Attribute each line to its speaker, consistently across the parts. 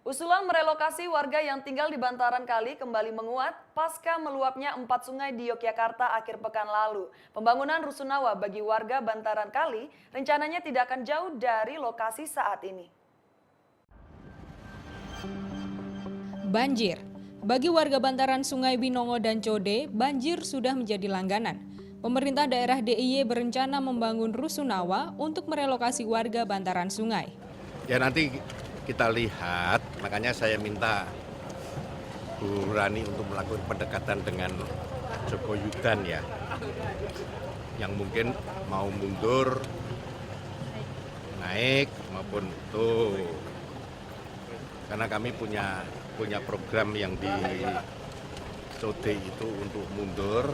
Speaker 1: Usulan merelokasi warga yang tinggal di bantaran kali kembali menguat pasca meluapnya 4 sungai di Yogyakarta akhir pekan lalu. Pembangunan rusunawa bagi warga bantaran kali rencananya tidak akan jauh dari lokasi saat ini.
Speaker 2: Banjir. Bagi warga bantaran Sungai Winongo dan Code, banjir sudah menjadi langganan. Pemerintah daerah DIY berencana membangun rusunawa untuk merelokasi warga bantaran sungai.
Speaker 3: Ya nanti kita lihat, makanya saya minta Bu Rani untuk melakukan pendekatan dengan Joko Yudan ya, yang mungkin mau mundur, naik maupun tuh, karena kami punya program yang di Code itu untuk mundur,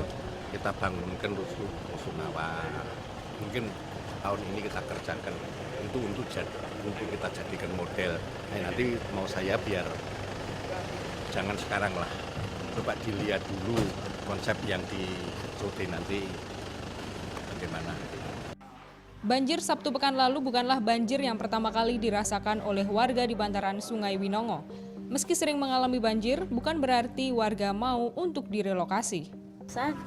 Speaker 3: kita bangunkan rusunawa. Mungkin tahun ini kita kerjakan untuk kita jadikan model. Nah, nanti mau saya biar jangan sekarang lah, coba dilihat dulu konsep yang di Code nanti bagaimana.
Speaker 2: Banjir Sabtu pekan lalu bukanlah banjir yang pertama kali dirasakan oleh warga di bantaran Sungai Winongo. Meski sering mengalami banjir, bukan berarti warga mau untuk direlokasi.
Speaker 4: Saya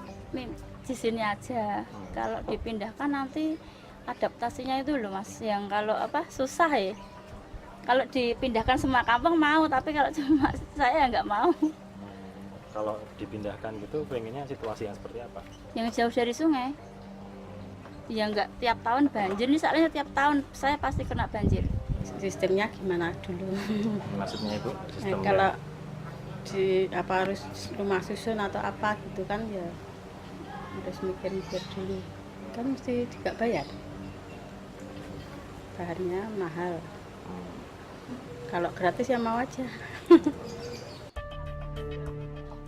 Speaker 4: di sini aja, kalau dipindahkan nanti adaptasinya itu loh Mas, yang kalau susah ya. Kalau dipindahkan semua kampung mau, tapi kalau cuma saya nggak mau.
Speaker 5: Kalau dipindahkan gitu, pengennya situasi yang seperti apa?
Speaker 4: Yang jauh dari sungai. Ya nggak tiap tahun banjir, misalnya tiap tahun saya pasti kena banjir.
Speaker 6: Sistemnya gimana dulu?
Speaker 5: Maksudnya itu sistemnya?
Speaker 6: Kalau harus rumah susun atau apa gitu kan ya harus mikir-mikir dulu. Kan mesti juga bayar. Bahannya mahal. Kalau gratis ya mau aja.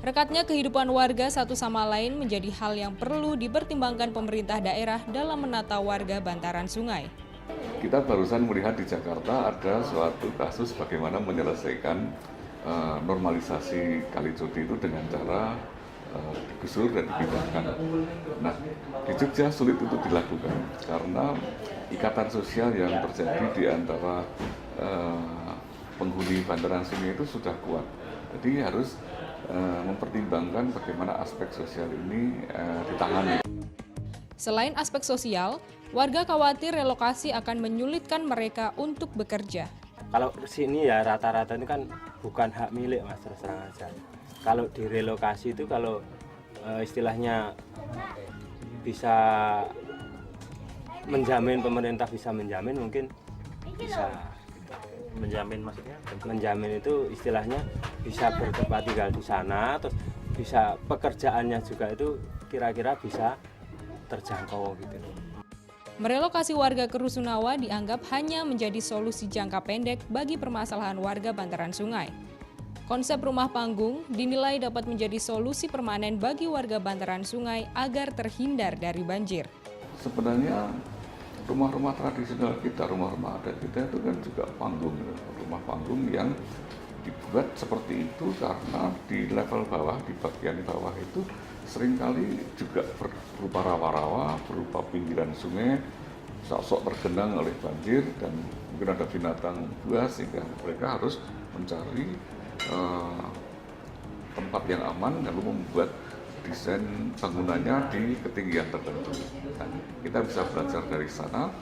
Speaker 2: Rekatnya kehidupan warga satu sama lain menjadi hal yang perlu dipertimbangkan pemerintah daerah dalam menata warga bantaran sungai.
Speaker 7: Kita barusan melihat di Jakarta ada suatu kasus bagaimana menyelesaikan normalisasi Kali Code itu dengan cara digusur dan dipindahkan. Nah, di Jogja sulit itu dilakukan karena ikatan sosial yang terjadi di antara penghuni bantaran sungai itu sudah kuat. Jadi harus mempertimbangkan bagaimana aspek sosial ini ditangani.
Speaker 2: Selain aspek sosial, warga khawatir relokasi akan menyulitkan mereka untuk bekerja.
Speaker 5: Kalau sini ya rata-rata itu kan bukan hak milik Mas, terus terang aja. Kalau direlokasi itu kalau istilahnya bisa menjamin, pemerintah bisa menjamin, mungkin bisa. Menjamin maksudnya? Menjamin itu istilahnya bisa bertempat tinggal di sana, terus bisa pekerjaannya juga itu kira-kira bisa terjangkau gitu.
Speaker 2: Merelokasi warga ke rusunawa dianggap hanya menjadi solusi jangka pendek bagi permasalahan warga bantaran sungai. Konsep rumah panggung dinilai dapat menjadi solusi permanen bagi warga bantaran sungai agar terhindar dari banjir.
Speaker 7: Sebenarnya rumah-rumah tradisional kita, rumah-rumah adat kita itu kan juga panggung, rumah panggung yang dibuat seperti itu karena di level bawah, di bagian bawah itu seringkali juga berupa rawa-rawa, berupa pinggiran sungai, sok-sok tergenang oleh banjir dan mungkin ada binatang buas sehingga mereka harus mencari tempat yang aman lalu membuat desain bangunannya di ketinggian tertentu. Dan kita bisa belajar dari sana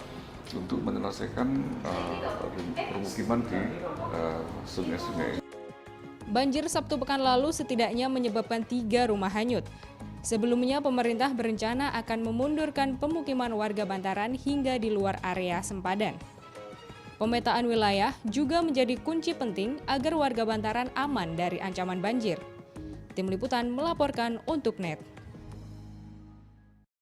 Speaker 7: untuk menyelesaikan permukiman di sungai-sungai.
Speaker 2: Banjir Sabtu pekan lalu setidaknya menyebabkan 3 rumah hanyut. Sebelumnya pemerintah berencana akan memundurkan pemukiman warga bantaran hingga di luar area sempadan. Pemetaan wilayah juga menjadi kunci penting agar warga bantaran aman dari ancaman banjir. Tim Liputan melaporkan untuk NET.